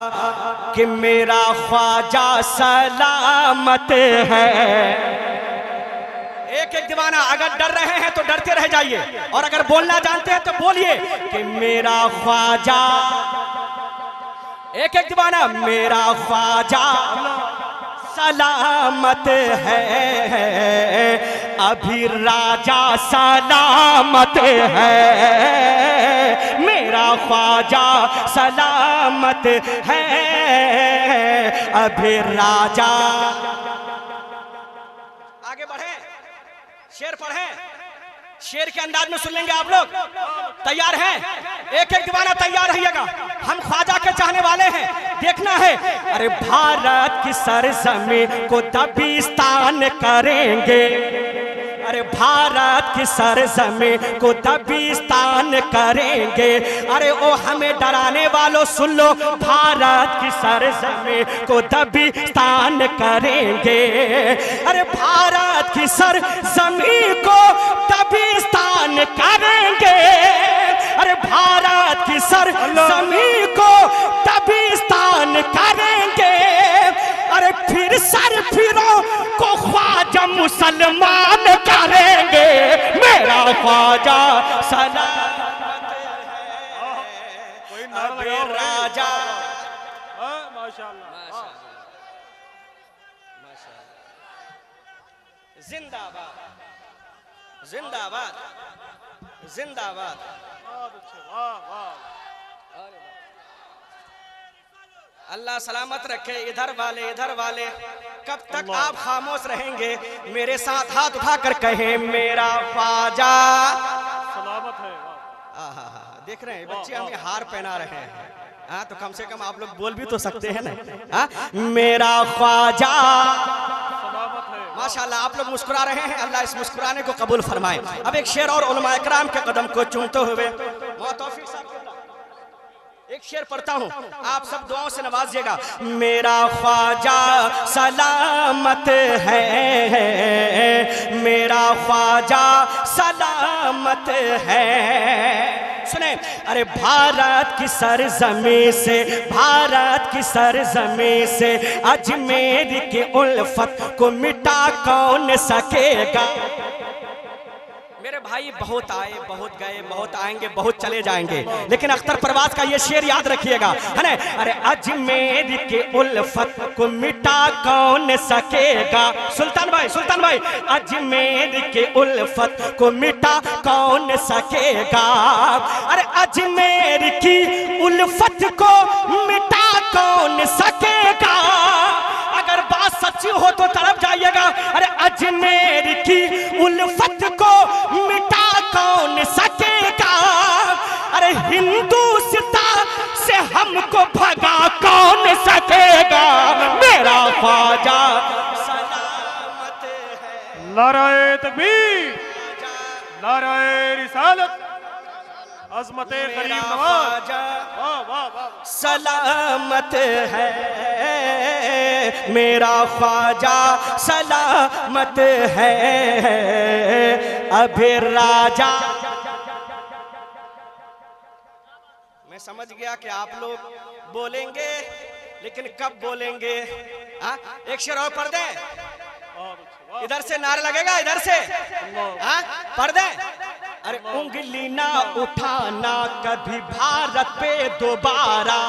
کہ میرا خواجہ سلامت ہے۔ ایک ایک دیوانہ اگر ڈر رہے ہیں تو ڈرتے رہ جائیے، اور اگر بولنا جانتے ہیں تو بولیے کہ میرا خواجہ، ایک ایک دیوانہ، میرا خواجہ سلامت ہے، ابھی راجہ سلامت ہے، میرا خواجہ سلامت ہے، ابھی راجہ۔ آگے بڑھیں، شعر پڑھیں، شعر کے انداز میں سن لیں گے آپ لوگ۔ تیار ہیں؟ ایک ایک دیوانہ تیار رہیے گا، ہم خواجہ کے چاہنے والے ہیں، دیکھنا ہے۔ ارے بھارت کی سرزمین کو دبستان کریں گے، ارے بھارت کی سرزمین کو دبستان کریں گے، ارے او ہمیں ڈرانے والوں سن لو، بھارت کی سرزمین کو دبستان کریں گے، ارے بھارت کی سرزمین کو دبستان کریں گے، ارے بھارت کی سرزمین کو دبستان کریں گے، ارے پھر سر پھروں کو خواجہ مسلمان کریں گے، میرا خواجہ سلامت ہے، ابھی راجہ۔ زندہ باد، زندہ باد، زندہ باد۔ اللہ سلامت رکھے۔ ادھر والے، ادھر والے، کب تک آپ خاموش رہیں گے؟ میرے ساتھ ہاتھ اٹھا کر کہیں میرا خواجہ سلامت ہے۔ دیکھ رہے ہیں بچے ہمیں ہار پہنا رہے ہیں، ہاں تو کم سے کم آپ لوگ بول بھی تو سکتے ہیں نا، میرا خواجہ سلامت ہے۔ ماشاءاللہ آپ لوگ مسکرا رہے ہیں، اللہ اس مسکرانے کو قبول فرمائے۔ اب ایک شعر اور علماء اکرام کے قدم کو چومتے ہوئے توفیق صاحب ایک شعر پڑھتا ہوں، آپ سب دعاؤں سے نوازیے گا۔ میرا خواجہ سلامت ہے، میرا خواجہ سلامت ہے۔ سنیں، ارے بھارت کی سرزمین سے، بھارت کی سرزمین سے اجمیر کی الفت کو مٹا کون سکے گا؟ میرے بھائی بہت آئے، بہت گئے، بہت آئیں گے، بہت چلے جائیں گے، لیکن اختر پرواز کا یہ شعر یاد رکھیے گا، ہے نا؟ ارے اجمیر کی الفت کو مٹا کون سکے گا؟ سلطان بھائی، سلطان بھائی، اجمیر کی الفت کو مٹا کون سکے گا؟ ارے اجمیر کی الفت کو مٹا کون سکے گا؟ اگر بات سچی ہو تو طرف جائیے گا۔ ارے اجمیر کی الفت کو مٹا کون سکے گا؟ ارے ہندوستان سے ہم کو بھگا کون سکے گا؟ میرا خواجہ سلامت ہے۔ نعرہ تکبیر، نعرہ رسالت، عظمت غریب نواز، سلامت ہے، میرا خواجہ سلامت ہے، ابھی راجہ۔ میں سمجھ گیا کہ آپ لوگ بولیں گے، لیکن کب بولیں گے؟ ایک شعر اور پڑھ دیں، ادھر سے نعرہ لگے گا، ادھر سے پڑھ دیں۔ ارے انگلی نہ اٹھانا کبھی بھارت پہ دوبارہ،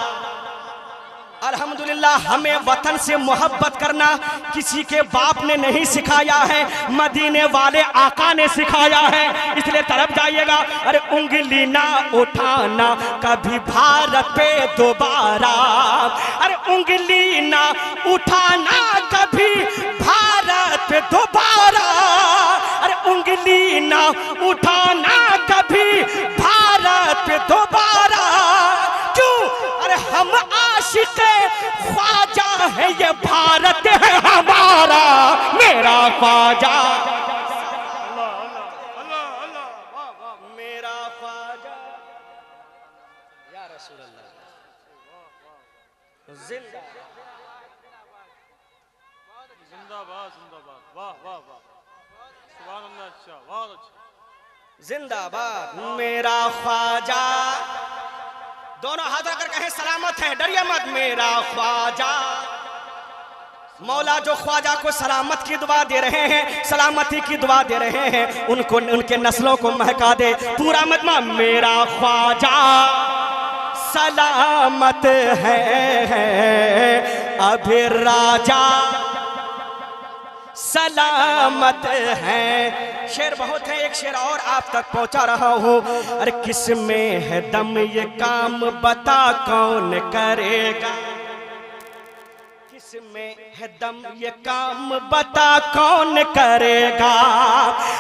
الحمدللہ ہمیں وطن سے محبت کرنا کسی کے باپ نے نہیں سکھایا ہے، مدینے والے آقا نے سکھایا ہے، اس لئے طرف جائیے گا۔ ارے انگلی نہ اٹھانا کبھی بھارت پہ دوبارہ، ارے انگلی نہ اٹھانا کبھی بھارت پہ دوبارہ، ارے انگلی نہ اٹھانا کبھی بھارت پہ دوبارہ۔ کیوں؟ ارے ہم عاشق خواجہ ہے، یہ بھارت ہے ہمارا، میرا خواجہ، میرا خواجہ، یا رسول اللہ، زندہ زندہ باد، زندہ باد، واہ واہ واہ، سبحان اللہ، اچھا، بہت اچھا، زندہ باد۔ میرا خواجہ دونوں ہاتھ رکھ کر کہیں سلامت ہے، ڈریے مت میرا خواجہ۔ مولا جو خواجہ کو سلامت کی دعا دے رہے ہیں، سلامتی کی دعا دے رہے ہیں، ان کے نسلوں کو مہکا دے پورا مجمع۔ میرا خواجہ سلامت ہے، ابھی راجہ سلامت ہے۔ شعر بہت ہے، ایک شعر اور آپ تک پہنچا رہا ہوں۔ ارے کس میں ہے دم یہ کام بتا کون کرے گا، کس میں ہے دم یہ کام بتا کون کرے گا،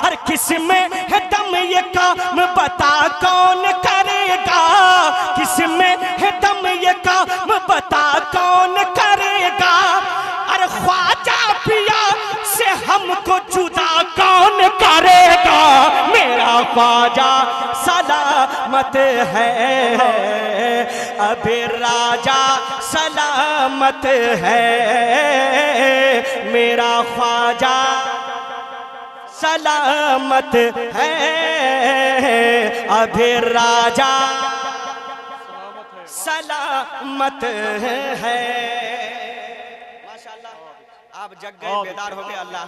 ہر کس میں ہے دم یہ کام بتا کون کرے گا، کس میں ہے دم یہ کام بتا کون کرے گا، ارے خواجہ پیا سے ہم کو جدا کون کرے گا، میرا خواجہ سلامت ہے، ابھی راجہ سلامت ہے، میرا خواجہ سلامت ہے، ابھی راجہ سلامت ہے۔ ماشاءاللہ آپ جگ گئے، بیدار ہو گئے، اللہ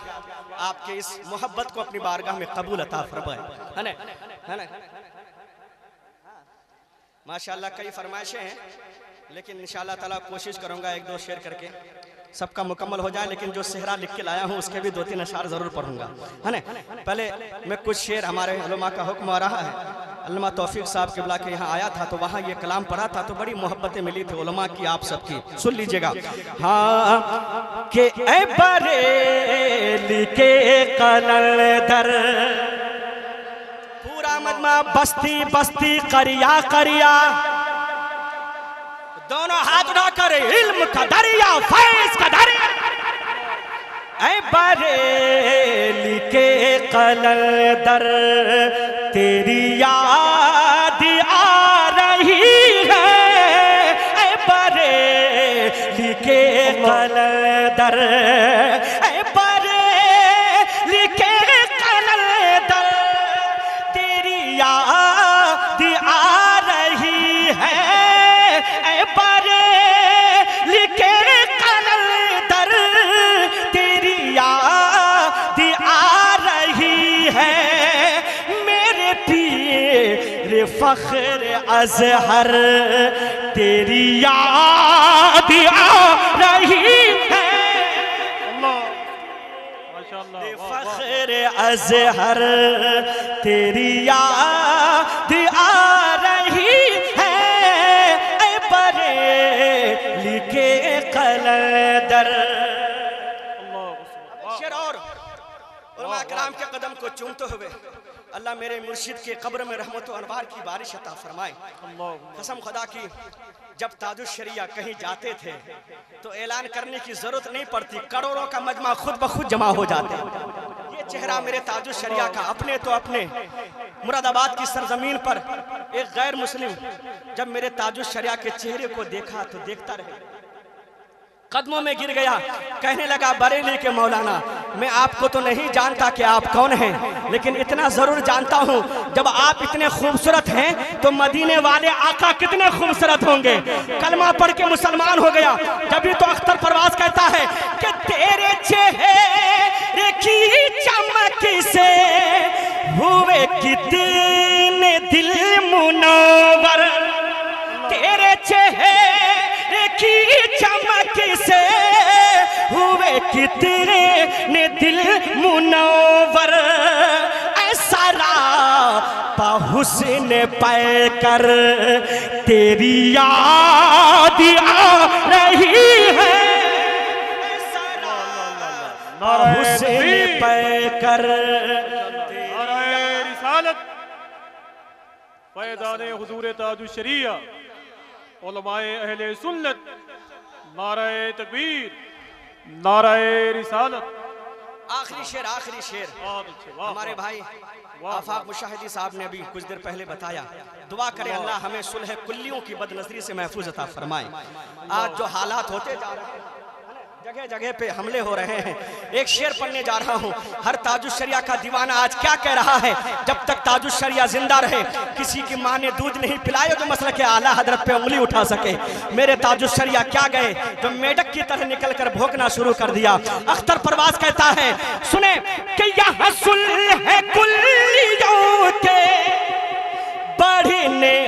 آپ کے اس محبت کو اپنی بارگاہ میں قبول عطا فرمائے، ہے نا؟ ماشاءاللہ کئی فرمائشیں ہیں، لیکن انشاءاللہ تعالیٰ کوشش کروں گا ایک دو شعر کر کے سب کا مکمل ہو جائے، لیکن جو صحرا لکھ کے لایا ہوں اس کے بھی دو تین اشعار ضرور پڑھوں گا، ہے نا؟ پہلے میں کچھ شعر، ہمارے علماء کا حکم آ رہا ہے، علامہ توفیق صاحب قبلہ کے یہاں آیا تھا تو وہاں یہ کلام پڑھا تھا تو بڑی محبتیں ملی تھی علماء کی، آپ سب کی، سن لیجئے گا۔ ہاں کہ اے بریلی کے قلندر، پورا مجمع بستی بستی قریہ قریہ، دونوں ہاتھ اٹھا کر علم کا دریا فیض کا دریا، اے بریلی کے قلندر تیری یاد آ رہی ہے، اے بریلی کے قلندر، اے بریلی کے قلندر تیری یاد آ رہی ہے، اے بریلی کے قلندر تیری یاد آ رہی ہے، میرے پیر فخر ازہر تیری یاد آ رہی ہے، فخر ازہر تیری یاد آ رہی ہے، اے بریلی کے قلندر۔ شعر اور علماء کرام کے قدم کو چومتے ہوئے اللہ میرے مرشد کے قبر میں رحمت و انوار کی بارش عطا فرمائے۔ قسم خدا کی جب تاج الشریعہ کہیں جاتے تھے تو اعلان کرنے کی ضرورت نہیں پڑتی، کروڑوں کا مجمع خود بخود جمع ہو جاتے۔ یہ چہرہ میرے تاج الشریعہ کا اپنے تو اپنے مراد آباد کی سرزمین پر ایک غیر مسلم جب میرے تاج الشریعہ کے چہرے کو دیکھا تو دیکھتا رہے، قدموں میں گر گیا، کہنے لگا بریلی کے مولانا میں آپ کو تو نہیں جانتا کہ آپ کون ہیں، لیکن اتنا ضرور جانتا ہوں جب آپ اتنے خوبصورت ہیں تو مدینے والے آقا کتنے خوبصورت ہوں گے۔ کلمہ پڑھ کے مسلمان ہو گیا، جبھی تو اختر پرواز کہتا ہے کہ تیرے چہرے کی چمک سے ہوئے کتنے دل منور، تیرے چہرے کی چمک سے ہوئے کتنے دل منور، ایسا راپا حسن پے کر تیری یاد آ رہی ہے، ایسا راپا حسن پے کر نعرہ رسالت فیضان حضور تاج الشریعہ، علماء اہل سنت، نعرہ تکبیر، نعرہ رسالت۔ آخری شعر ہمارے بھائی آفاق مشاہدی صاحب نے ابھی کچھ دیر پہلے بتایا، دعا کریں اللہ ہمیں صلح کلیوں کی بد نظری سے محفوظ عطا فرمائے۔ آج جو حالات ہوتے جا رہے ہیں، جگہ جگہ پہ حملے ہو رہے ہیں. ایک شعر پڑھنے جا رہا ہوں. ہر تاج الشریعہ کا دیوانہ آج کیا کہہ رہا ہے؟ جب تک تاج الشریعہ زندہ رہے کسی کی ماں نے دودھ نہیں پلائے جو مسلک اعلیٰ حضرت پہ انگلی اٹھا سکے. میرے تاج الشریعہ کیا گئے جو میڈک کی طرح نکل کر بھونکنا شروع کر دیا. اختر پرواز کہتا ہے سنیں کہ یہاں صلح کلیوں کے بڑھنے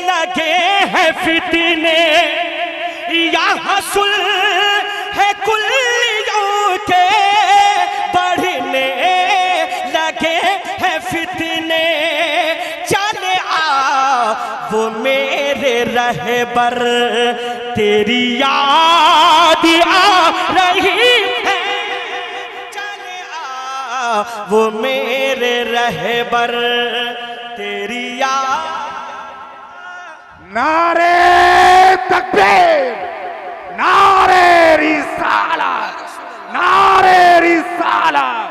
لگے ہیں فتنے. یہاں صلح کلیوں کے بڑھنے لگے ہیں فتنے. چلے آ وہ میرے رہبر تیری یاد آ رہی ہے. چلے آ وہ میرے رہبر تیری یاد. نعرے تکبیر، نعرے رسالت، نعرے رسالت،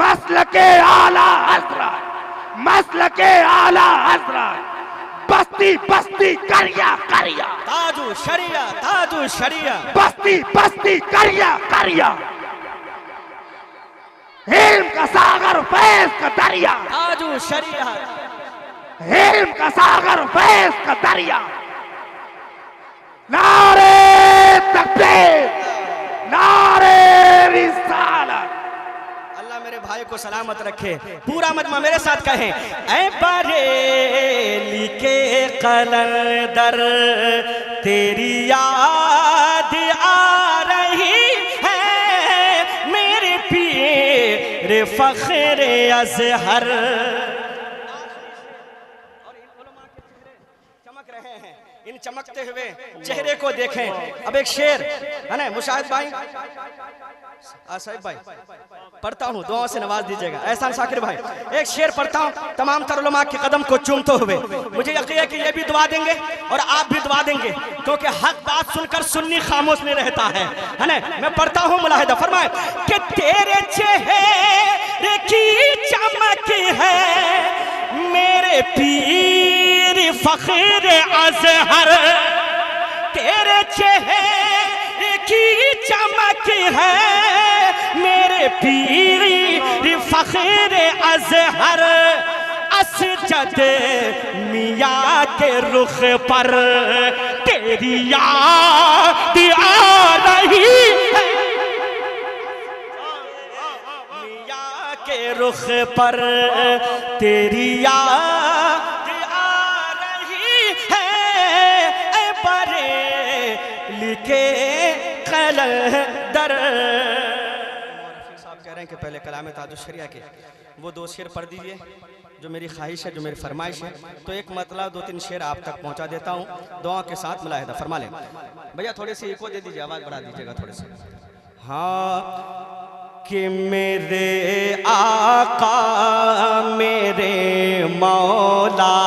مسلک اعلیٰ حضرت، مسلک اعلیٰ حضرت، بستی بستی کریا کریا، تاج الشریعہ تاج الشریعہ، بستی بستی کریا کریا، علم کا ساغر فیض کا دریا، تاج الشریعہ، علم کا ساغر فیض کا دریا. نعرے تکبیر، نعرے رسالت. اللہ میرے بھائی کو سلامت رکھے. پورا مجمع میرے ساتھ کہیں اے بریلی کے قلندر تیری یاد آ رہی ہے. میرے پیر فخر ازہر. چمک رہے ہیں. ان چمکتے ہوئے چہرے کو دیکھیں. اب ایک شعر ہے نا مشاہد بھائی، صاحب بھائی پڑھتا ہوں، دعاؤں سے نواز دیجئے گا. احسان شاکر بھائی ایک شعر پڑھتا ہوں تمام تر علماء کے قدم کو چومتے ہوئے. مجھے یقین ہے کہ یہ بھی دعا دیں گے اور آپ بھی دعا دیں گے کیونکہ حق بات سن کر سنی خاموش نہیں رہتا ہے نا. میں پڑھتا ہوں ملاحظہ فرمائے کہ تیرے چہرے کی چمک ہے میرے پیر فخر ازہر. تیرے چہرے کی چمک ہے میرے پیر فخر ازہر. اسجد میاں کے رخ پر تیری یاد آ رہی ہے. میاں کے رخ پر تیری یاد آ رہی ہے. اے بریلی کے قلندر. صاحب کہہ رہے ہیں کہ پہلے کلام تاج الشریعہ کے وہ 2 شعر پڑھ دیجئے جو میری خواہش ہے، جو میری فرمائش ہے. تو ایک مطلب 2-3 شعر آپ تک پہنچا دیتا ہوں دعا کے ساتھ ملاحظہ فرما لیں. بھیا تھوڑے سے ایکو دے دیجئے، آواز بڑھا دیجئے گا تھوڑے سے. ہاں کہ میرے آقا میرے مولا.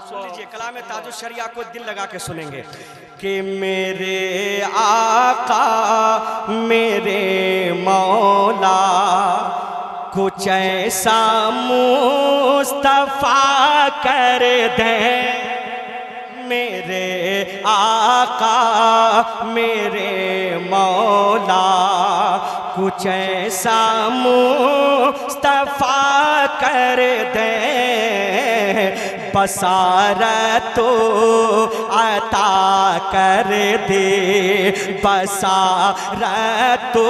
سن لیجئے کلام تاج الشریعہ کو دل لگا کے سنیں گے کہ میرے آقا میرے مولا کچھ ایسا مصطفیٰ کر دیں. میرے آقا میرے مولا کچھ ایسا مصطفیٰ کر دیں. بصارت تو عطا کر دے، بصارت تو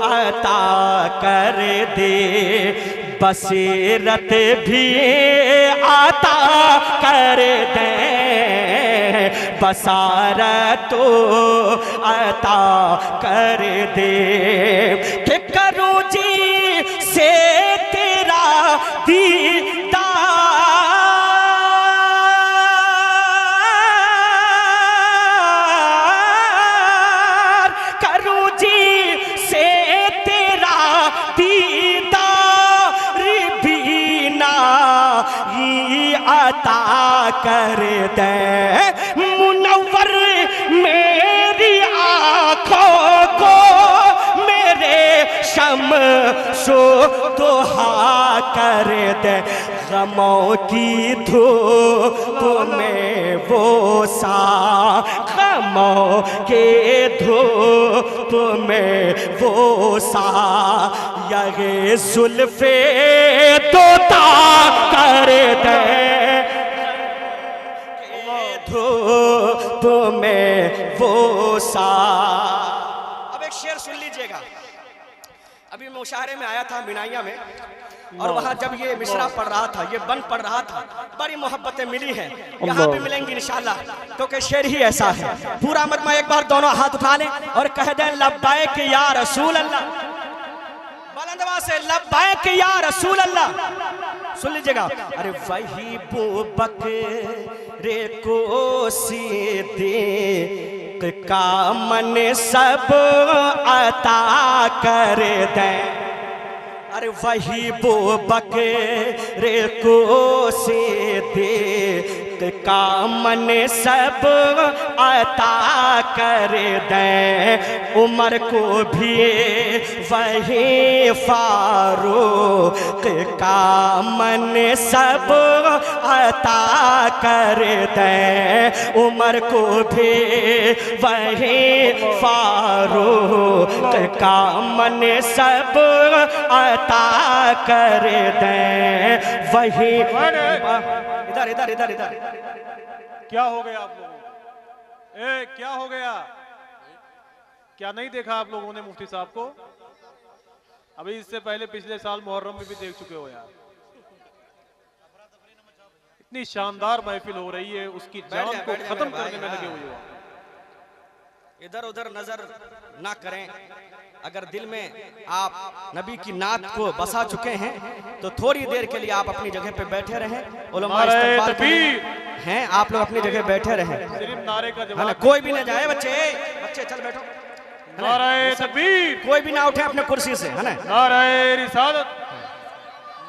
عطا کر دے. بصیرت بھی عطا کر دے، بصارت تو عطا کر دے. کہ کروں جی سے تیرا دیدار، کروں جی سے تیرا دیدار بینا ہی عطا کر دے. منور میری آنکھوں کو میرے شمس و ضحیٰ کر دے. غموں کی دھوپ میں وہ سا موقع دھوپ میں وہ سایہ زلف دوتا کر دے دھوپ میں وہ اب ایک شعر سن لیجئے گا. ابھی میں مشاعرے میں آیا تھا بنائیاں میں، اور وہاں جب یہ مصرع پڑھ رہا تھا، یہ بند پڑھ رہا تھا، بڑی محبتیں ملی ہیں. یہاں بھی ملیں گی انشاءاللہ، کیونکہ شعر ہی ایسا ہے. پورا مجمع ایک بار دونوں ہاتھ اٹھا لیں اور کہہ دیں لبیک یا رسول اللہ. بلند آواز سے لبیک یا رسول اللہ. سن لیجئے گا. ارے وہی بوبکر کو صدیق کا منصب عطا کر دیں. ارے وہی بوبکر کو صدیق کا منصب عطا کر دیں. عمر کو بھی وہی فاروق کا منصب عطا کر دیں. عمر کو بھی وہی فاروق کا منصب عطا کر دیں. وہی ادھر ادھر ادھر ادھر. کیا ہو گیا آپ لوگوں کو؟ کیا ہو گیا؟ کیا نہیں دیکھا آپ لوگوں نے مفتی صاحب کو؟ ابھی اس سے پہلے پچھلے سال محرم میں بھی دیکھ چکے ہو یار. اتنی شاندار محفل ہو رہی ہے، اس کی جان کو ختم کرنے میں لگے ہوئے ہو. ادھر ادھر نظر نہ کریں. اگر دل میں آپ نبی کی نعت کو بسا چکے ہیں تو تھوڑی دیر کے لیے آپ اپنی جگہ پہ بیٹھے رہیں. علماء استقبال کریں ہیں، آپ لوگ اپنی جگہ بیٹھے رہیں. صرف نعرے کا جواب. کوئی بھی نہ جائے. بچے چل بیٹھو. نعرہ تکبیر. کوئی بھی نہ اٹھے اپنے کرسی سے. نعرہ رسالت.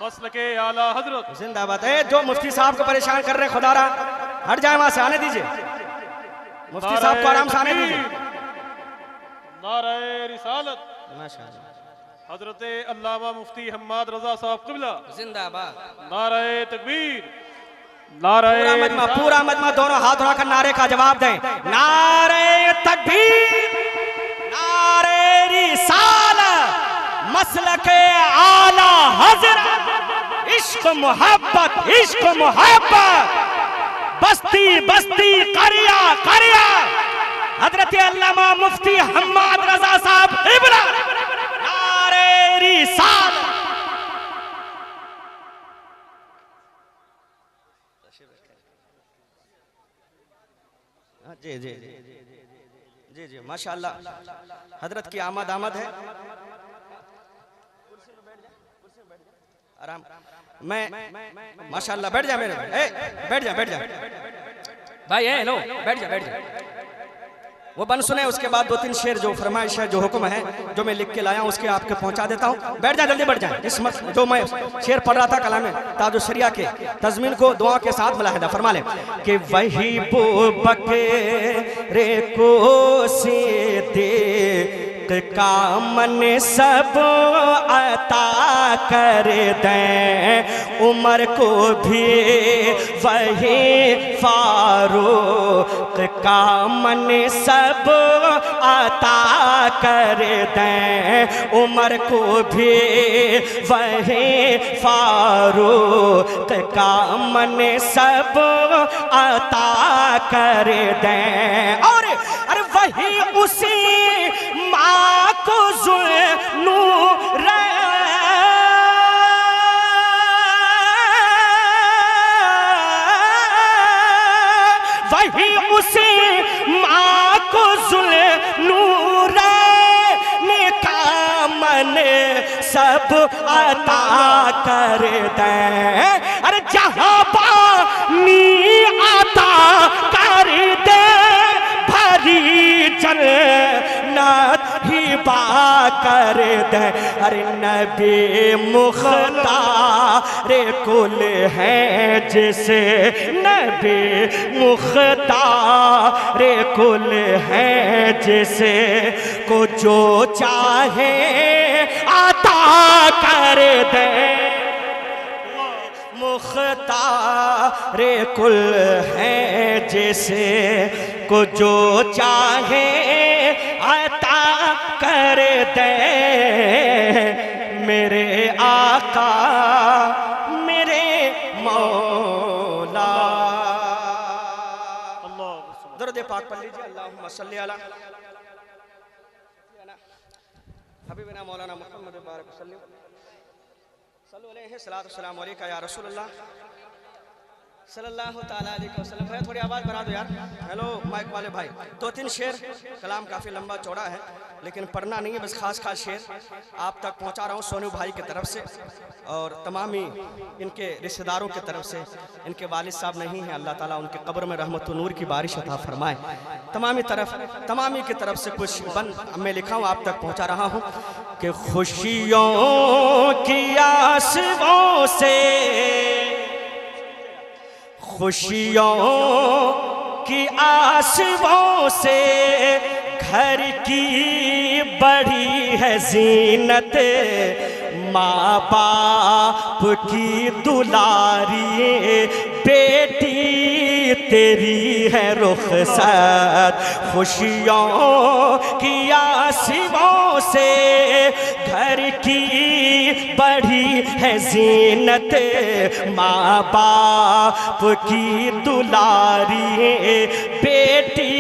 مسلک اعلیٰ حضرت زندہ باد ہے. جو مفتی صاحب کو پریشان کر رہے خدا را ہٹ جائے وہاں سے. آنے دیجئے مفتی صاحب کو آرام سے آنے دیجئے. نعرہ رسالت ماشاءاللہ. حضرت علامہ مفتی حماد رضا صاحب قبلہ زندہ باد. نعرہ تکبیر. نعرہ پورا مجمع دونوں ہاتھ اٹھا کر نعرے کا جواب دیں. نعرہ تکبیر، نعرہ رسالت، مسلک اعلیٰ حضرت. عشق محبت، عشق محبت، بستی بستی، قریہ قریہ. حضرت علامہ مفتی حماد رضا صاحب قبلہ. نعرہ رسالت. جی جی جی جی ماشاءاللہ. حضرت کی آمد ہے. آرام. میں ماشاءاللہ بیٹھ جا میرے بیٹھ جا بھائی. لو بیٹھ جا. وہ بن سنے. اس کے بعد 2-3 شعر جو فرمائش ہے، جو حکم ہے، جو میں لکھ کے لایا ہوں، اس کے آپ کے پہنچا دیتا ہوں. بیٹھ جائیں، جلدی بیٹھ جائیں. اس جو میں شعر پڑھ رہا تھا کلام تاج الشریعہ کے تضمین کو دعا کے ساتھ ملاحظہ فرما لیں کہ وہی بوبکر کو صدیق کا منصب عطا کر دیں. عمر کو بھی وہی فاروق کا منصب عطا کر دیں. عمر کو بھی وہی فاروق کا منصب عطا کر دیں. اور ارے وہی اسی ماں کو ذوالنورین، وہی اسی ماں کو ذوالنورین کا منصب عطا کر دیں. ارے جہاں پانی عطا کر دیں، بھری جنت ہبا کر دیں. ارے نبی مختار کل ہے جسے، نبی مختار کل ہے جسے کو جو چاہے عطا کر دیں. مختار کل ہے جسے کو جو چاہے عطا کر دے میرے آقا میرے مولا. درود پاک پڑھ لیجیے. اللہم صلی علی حبیبنا مولانا محمد بارک وسلم. صلو علیہ صلاۃ والسلام علیکہ یا رسول اللہ صلی اللہ تعالیٰ علیہ وسلم. بھائی تھوڑی آواز بنا دو یار. ہیلو مائک والے بھائی. 2-3 شعر, کلام کافی لمبا چوڑا ہے لیکن پڑھنا نہیں ہے, بس خاص خاص شعر آپ تک پہنچا رہا ہوں سونو بھائی کی طرف سے اور تمامی ان کے رشتہ داروں کی طرف سے. ان کے والد صاحب نہیں ہیں, اللہ تعالیٰ ان کے قبر میں رحمت و نور کی بارش عطا فرمائے. تمامی کی طرف سے کچھ بند میں لکھا ہوں آپ تک پہنچا رہا ہوں کہ خوشیوں کی آسوں سے خوشیوں کی آسوں سے گھر کی بڑی ہے زینت ماں باپ کی دلاری بیٹی تیری ہے رخصت خوشیوں کی آسوں سے گھر کی بڑی ہے زینت ماں باپ کی دلاری بیٹی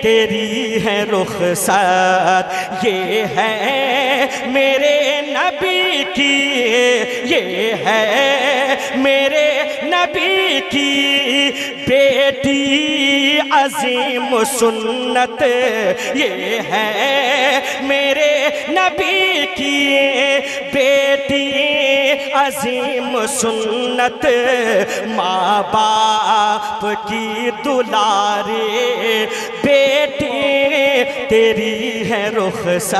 تیری ہے رخصت یہ ہے میرے نبی کی یہ ہے میرے نبی کی بیٹی عظیم سنت یہ ہے میرے نبی کی بیٹی عظیم سنت ماں باپ کی دلارے بیٹی تیری ہے رخصت.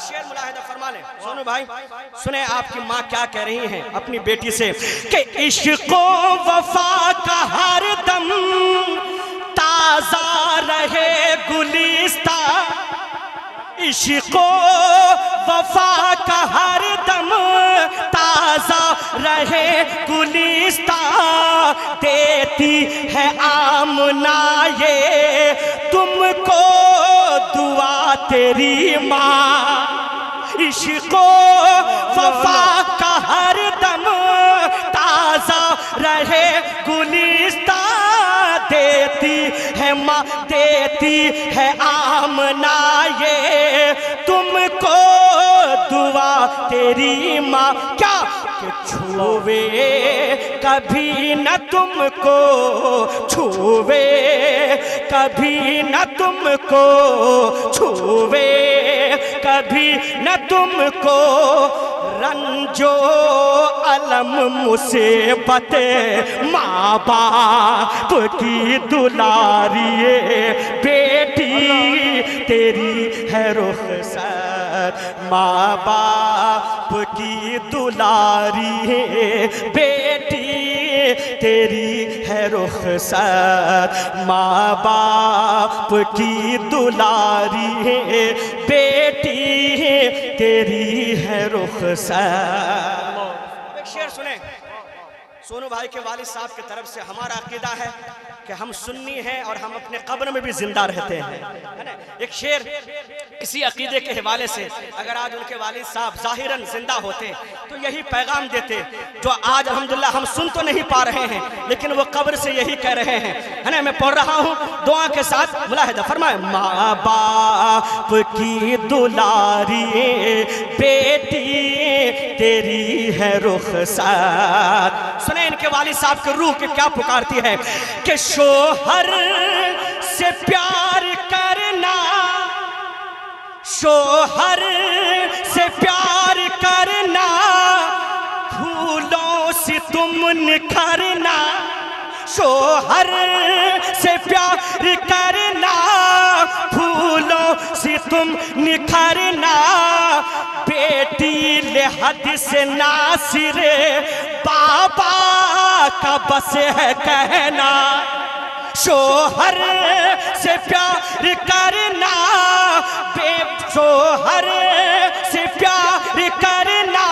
شعر ملاحظہ فرما لیں سونو بھائی, سنیں آپ کی ماں کیا کہہ رہی ہیں اپنی بیٹی سے کہ عشق و وفا کا ہر دم تازہ رہے گلستان عشق و وفا کا ہر دم تازہ رہے گلستان دیتی ہے آمنہ یہ تم کو دعا تیری ماں عشق و وفا کا ہر دم تازہ رہے گلستان دیتی ہے ماں دیتی ہے آمنہ یہ تم کو دعا تیری ماں کیا کہ چھوے کبھی نہ تم کو چھوے کبھی نہ تم کو چھوے کبھی نہ تم کو رنج و الم مصیبت ماں باپ کی دلاری بیٹی تیری ہے رخصت ماں باپ کی دلاری بیٹی تیری ہے رخصت ماں باپ کی دلاری بیٹی تیری ہے رخصت. ایک شعر سنیں سونو بھائی کے والد صاحب کی طرف سے. ہمارا عقیدہ ہے کہ ہم سنی ہیں اور ہم اپنے قبر میں بھی زندہ رہتے ہیں. ایک شعر اسی عقیدے کے حوالے سے اگر آج ان کے والد صاحب ظاہراً زندہ ہوتے تو یہی پیغام دیتے جو آج الحمدللہ ہم سن تو نہیں پا رہے ہیں لیکن وہ قبر سے یہی کہہ رہے ہیں. میں پڑھ رہا ہوں دعا کے ساتھ ملاحظہ فرمائیں. ماں باپ کی دلاری بیٹی تیری ہے رخصت. سنیں ان کے والد صاحب کی روح کے کیا پکارتی ہے کہ شوہر سے پیار کرنا شوہر سے پیار کرنا پھولوں سے تم نکھرنا شوہر سے پیار کرنا پھولوں سے تم نکھرنا بیٹی لحد سے ناصر بابا کا بس ہے کہنا شوہر سے پیار کرنا شوہر سے پیار کرنا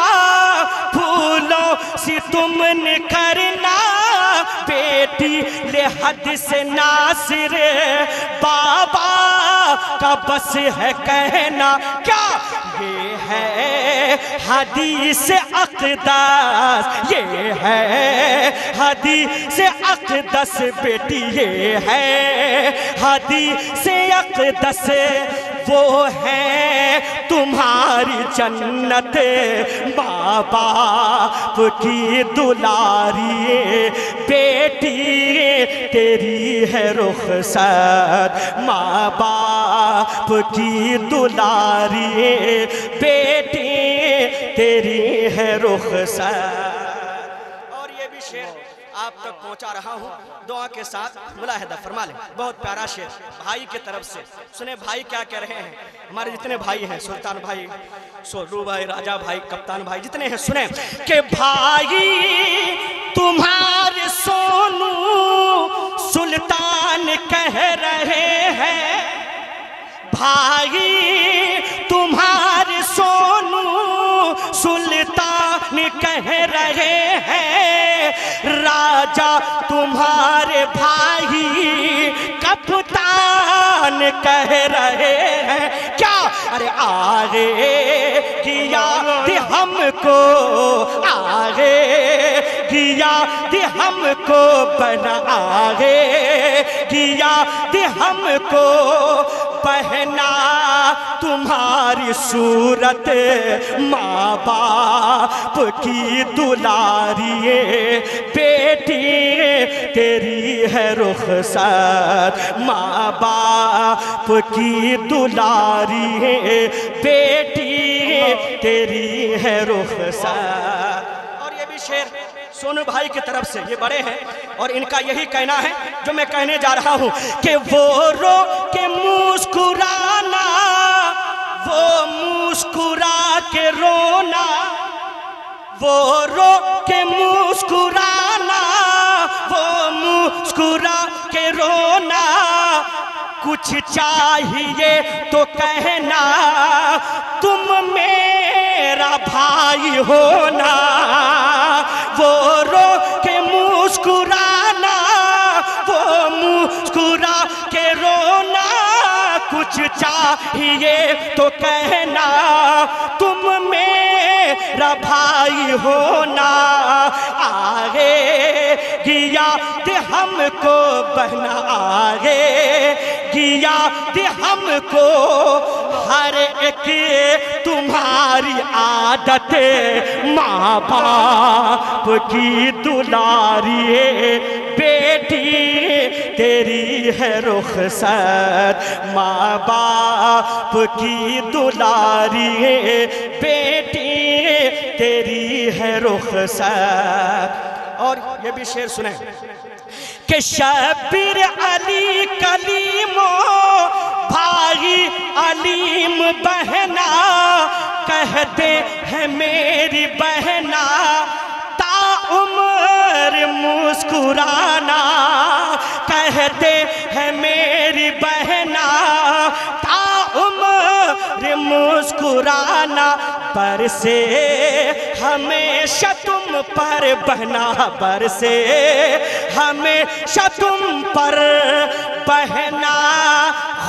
پھولوں سے تم نکھرنا بیٹی لحد حد سے ناصر بابا کا بس ہے کہنا کیا یہ ہے حدیث اقدس یہ ہے حدیث اقدس بیٹی یہ ہے حدیث اقدس وہ ہے تمہاری جنت ماں باپ کی دلاری بیٹی تیری ہے رخصت ماں باپ کی دلاری بیٹی تیری ہے رخصت۔ اور یہ بھی شعر آپ تک پہنچا رہا ہوں دعا کے ساتھ ملاحظہ فرما لیں، بہت پیارا شعر بھائی کی طرف سے سنیں بھائی کیا کہہ رہے ہیں۔ ہمارے جتنے بھائی ہیں سلطان بھائی سولو بھائی راجہ بھائی کپتان بھائی جتنے ہیں سنیں کہ بھائی تمہارے سونو سلطان کہہ رہے ہیں بھائی تمہارے سونو سلطان کہہ رہے ہیں راجہ تمہارے بھائی کپتان کہہ رہے ہیں کیا ارے آگے کیا دی ہم کو آگے کیا دی ہم کو بنا آگے کیا دی ہم کو پہنا تمہاری صورت ماں باپ کی دلاری بیٹی تیری ہے رخصت ماں باپ کی دلاری بیٹی تیری ہے رخصت۔ اور یہ بھی شعر سونو بھائی کی طرف سے یہ بڑے ہیں اور ان کا یہی کہنا ہے جو میں کہنے جا رہا ہوں کہ وہ رو کے مسکرانا وہ مسکرا کے رونا وہ رو کے مسکرانا وہ مسکرا کے رونا کچھ چاہیے تو کہنا تم میرا بھائی ہونا وہ رو کے مسکرانا وہ مسکرا کے رونا کچھ چاہیے تو کہنا تم میرا بھائی ہونا آگے گیا دے ہم کو بہنا آگے گیا دے ہم کو ہر ایک تمہاری عادت ماں باپ کی دلاری بیٹی تیری ہے رخصت ماں باپ کی دلاری بیٹی تیری ہے رخصت۔ اور یہ بھی شعر سنیں کہ شبیر علی کلیمو بھائی علیم بہنا کہتے ہیں میری بہنا تا عمر مسکرانا کہتے ہیں میری بہنا تا عمر مسکرانا برسے ہمیشہ تم پر بہنا برسے ہمیشہ تم پر بہنا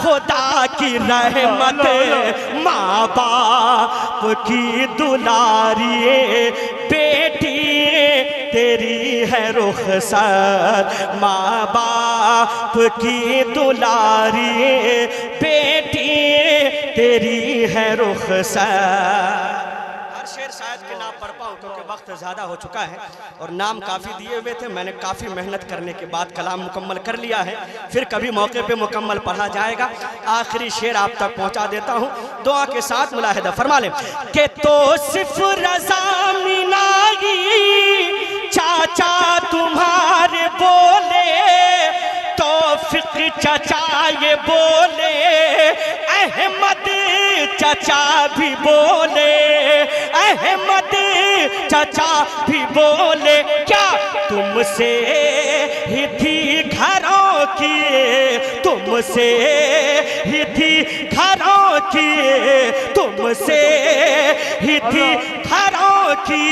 خدا کی رحمت ماں باپ کی دلاری بیٹی تیری ہے رخصت ماں باپ کی دلاری بیٹی تیری ہے رخصت۔ ہر شعر شاید کہ نہ پڑھ پاؤں کیونکہ وقت زیادہ ہو چکا ہے اور نام کافی دیے ہوئے تھے میں نے کافی محنت کرنے کے بعد کلام مکمل کر لیا ہے پھر کبھی موقع پہ مکمل پڑھا جائے گا۔ آخری شعر آپ تک پہنچا دیتا ہوں دعا کے ساتھ ملاحظہ فرما لیں کہ تو صرف رضا منائی چاچا تمہارے بولے توفیق چچا یہ بولے احمد چچا بھی بولے احمد چچا بھی بولے کیا تم سے ہی تھی گھروں کی تم سے ہی تھی گھروں کی تم سے ہی تھی گھروں کی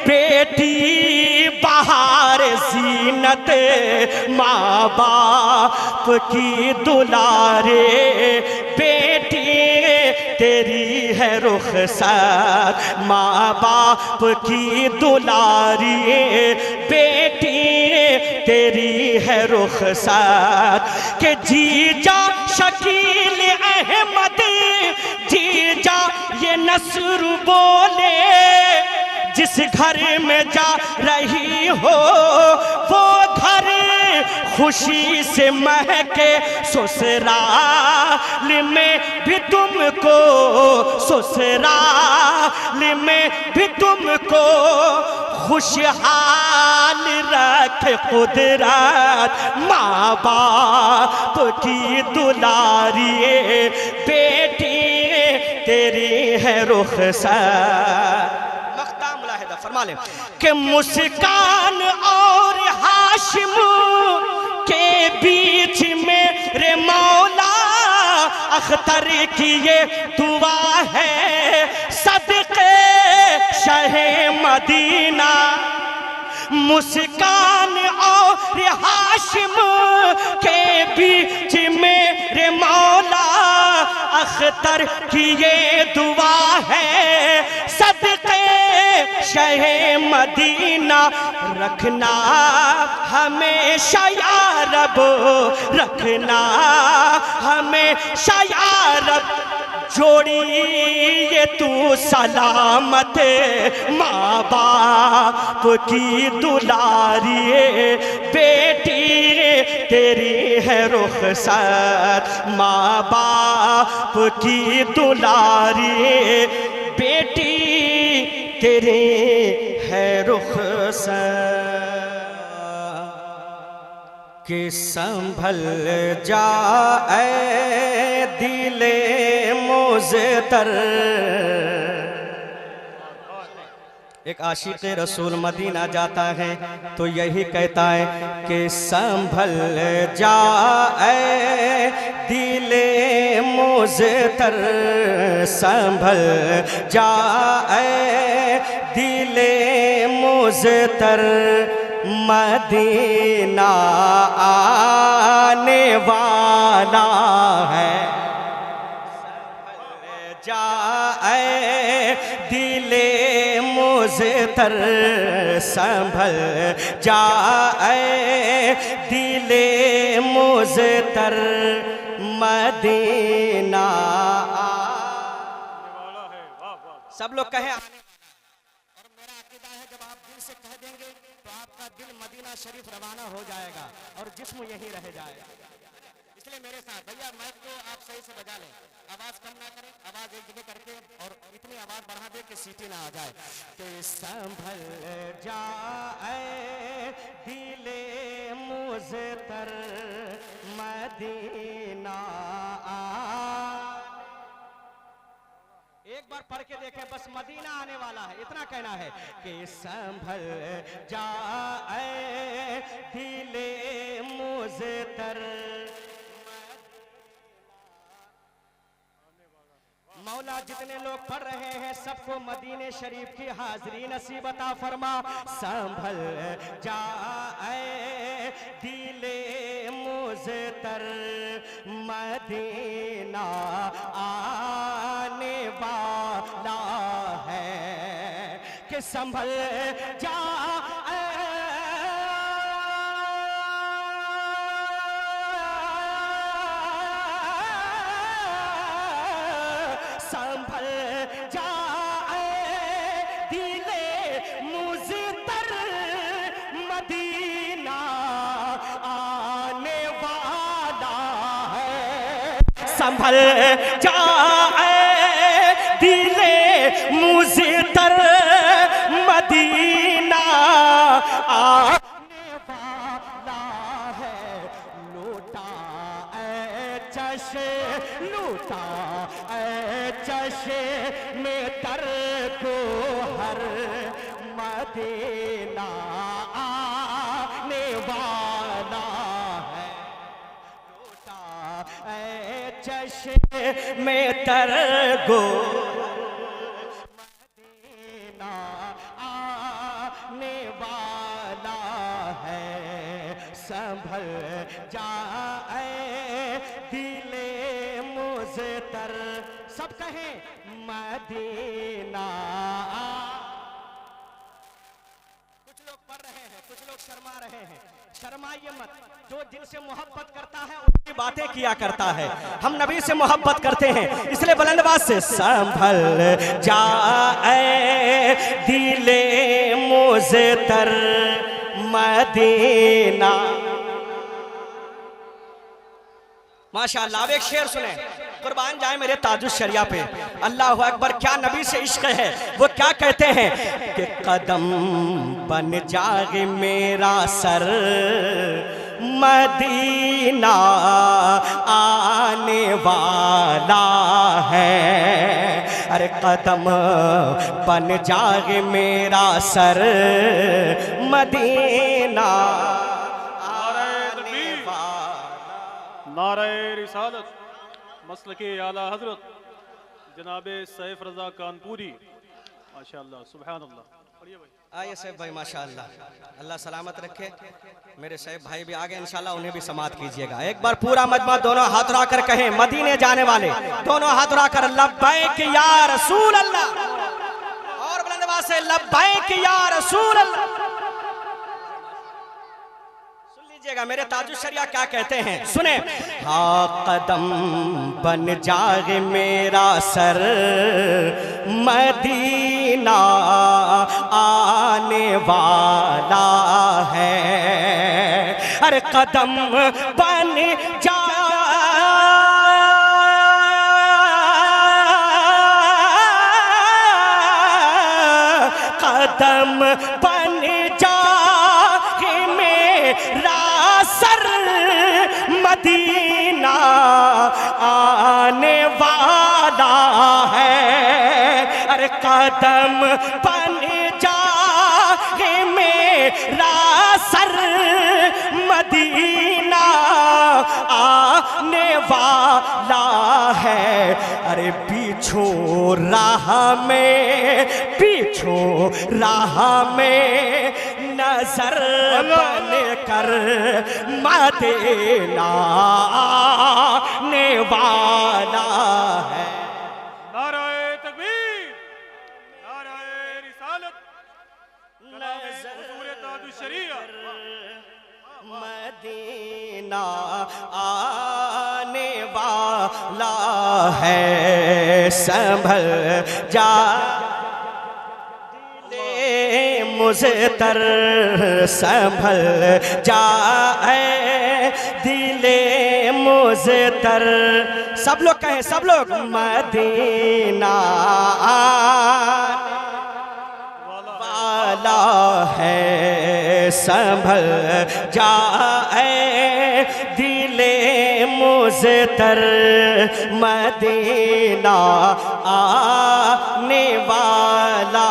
بیٹی بہار زینت ماں باپ کی دلارے بیٹی تیری ہے رخسار ماں باپ کی دلاری بیٹی تیری ہے رخسار کہ جی جا شکیل احمد جی جا یہ نصر بولے جس گھر میں جا رہی ہو وہ گھر خوشی سے مہکے سسرال میں بھی تم کو سسرال میں بھی تم کو خوشحال رکھ قدرت ماں باپ کی دلاری بیٹی تیری ہے رخسار فرما لیں کہ مسکان اور ہاشم کے بیچ میں رے مولا اختر کی یہ دعا ہے صدقے شہ مدینہ مسکان اور ہاشم کے بیچ میں رے مولا اختر کی یہ دعا ہے صدقے شہ مدینہ رکھنا ہمیشہ یا رب رکھنا ہمیشہ یا رب جوڑیے تو سلامت ماں باپ کی دلاری بیٹی تیری ہے رخسار ماں باپ کی دلاری بیٹی تیری ہے رخسار کہ سنبھل جا اے دل مزتر ایک عاشق رسول مدینہ جاتا ہے تو یہی کہتا ہے کہ سنبھل جا اے دل مزتر سنبھل جا اے دل مزتر مدینہ آنے والا ہے سنبھل جا اے دل مزتر سنبھل جا اے دل مزتر مدینہ سب لوگ کہیں اور میرا عقیدہ ہے جب آپ دل سے کہہ دیں گے تو آپ کا دل مدینہ شریف روانہ ہو جائے گا اور جسم یہیں رہ جائے گا اس لیے میرے ساتھ بھیا مائک کو آپ صحیح سے بجا لیں آواز کم نہ کریں آواز ایک جگہ کر کے اور اتنی آواز بڑھا دے کہ سیٹی نہ آ جائے کہ سنبھل جا اے دل مزتر مدینہ ایک بار پڑھ کے دیکھیں بس مدینہ آنے والا ہے اتنا کہنا ہے کہ سنبھل جا اے دل مزتر مولا جتنے لوگ پڑھ رہے ہیں سب کو مدینہ شریف کی حاضری نصیب عطا فرما سنبھل جا اے دل مزتر مدینہ آنے والا ہے کہ سنبھل جا سنبھل جا اے دل مزتر مدینہ آنے والا ہے سنبھل جا اے دل مزتر مدینہ آنے والا ہے لوٹا اے چشم لوٹا اے چشم میں تر کو ہر مدینہ آنے والا ہے لوٹا اے چشم میں تر کو مدینہ آنے والا مزتر، سب کہیں مدینہ. کچھ لوگ پڑھ رہے ہیں، کچھ لوگ شرما رہے ہیں. شرمائیے مت. جو دل سے محبت کرتا ہے اس کی باتیں کیا کرتا ہے. ہم نبی سے محبت کرتے ہیں، اس لیے بلند آواز سے سنبھل جائے دل مزتر مدینہ. ماشاءاللہ. اب ایک شعر سنیں، قربان جائیں میرے تاج الشریعہ پہ. اللہ اکبر، کیا نبی سے عشق ہے. وہ کیا کہتے ہیں کہ قدم بن جائے میرا سر مدینہ آنے والا ہے. ارے قدم بن جائے میرا سر مدینہ آنے والا. نعرہ رسالت مسلک اعلیٰ حضرت جناب سیف رضا کانپوری. ماشاءاللہ سبحان اللہ. پڑھیے بھائی. آئیے سیف بھائی، ماشاءاللہ اللہ سلامت رکھے. میرے سیف بھائی بھی آگے انشاءاللہ، انہیں بھی سماعت کیجئے گا. ایک بار پورا مجمع دونوں ہاتھ اٹھا کر کہیں، مدینے جانے والے دونوں ہاتھ اٹھا کر لبیک یا رسول اللہ. اور بلند آواز سے لبیک یا رسول اللہ. گا میرے تاج الشریعہ کیا کہتے ہیں، سنیں. ہاں قدم بن جائے میرا سر مدینہ آنے والا ہے. ارے قدم بن جائے قدم بن جائے میرا سر مدینہ آنے والا ہے. ارے قدم بن جائے میرا سر مدینہ آنے والا ہے. ارے پیچھو راہ میں، پیچھو راہ میں نظر بن کر مدینہ آنے والا ہے. نعرہ تکبیر، نعرہ رسالت، کلام حضور تاج الشریعہ. مدینہ آنے والا ہے. سنبھل جا مزتر، سنبھل جائے دل مزتر. سب لوگ کہیں، سب لوگ مدینہ والا ہے. سنبھل جائے دل مزتر مدینہ آنے والا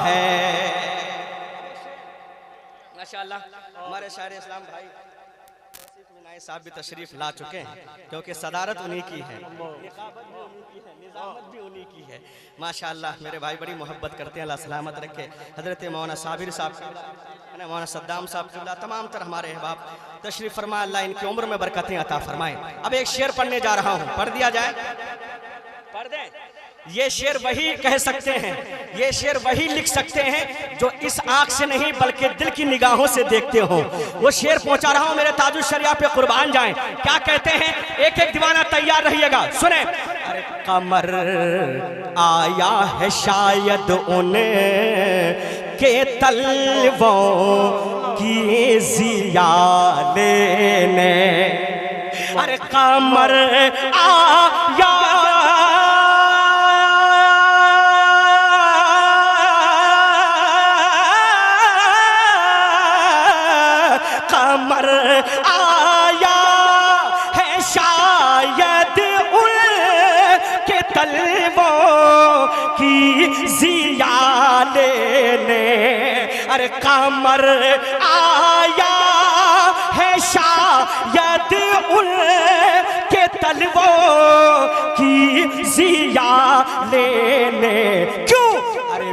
ہے. ماشاءاللہ. ہمارے شاعر اسلام بھائی صاحب بھی تشریف لا چکے ہیں، کیونکہ صدارت انہی کی ہے، نقابت بھی انہی کی ہے، نظامت بھی انہی کی ہے. ماشاءاللہ میرے بھائی بڑی محبت کرتے ہیں، اللہ سلامت رکھے. حضرت مولانا صابر صاحب قبلہ، مولانا صدام صاحب قبلہ، تمام تر ہمارے احباب تشریف فرمائے. اللہ ان کی عمر میں برکتیں عطا فرمائیں. اب ایک شعر پڑھنے جا رہا ہوں، پڑھ دیا جائے؟ پڑھ دیں. یہ شعر وہی کہہ سکتے ہیں، یہ شعر وہی لکھ سکتے ہیں جو اس آنکھ سے نہیں بلکہ دل کی نگاہوں سے دیکھتے ہوں. وہ شعر پہنچا رہا ہوں میرے تاج الشریعہ پہ، قربان جائیں. کیا کہتے ہیں؟ ایک ایک دیوانہ تیار رہیے گا، سنیں. ارے قمر آیا ہے شاید ان کے طلبوں کی ضیا لینے. ارے قمر آیا قمر آیا ہے شاید ان کے طلبوں کی ضیا لینے. ارے قمر آیا ہے شاید ان کے طلبوں کی ضیا لینے. کیوں؟ ارے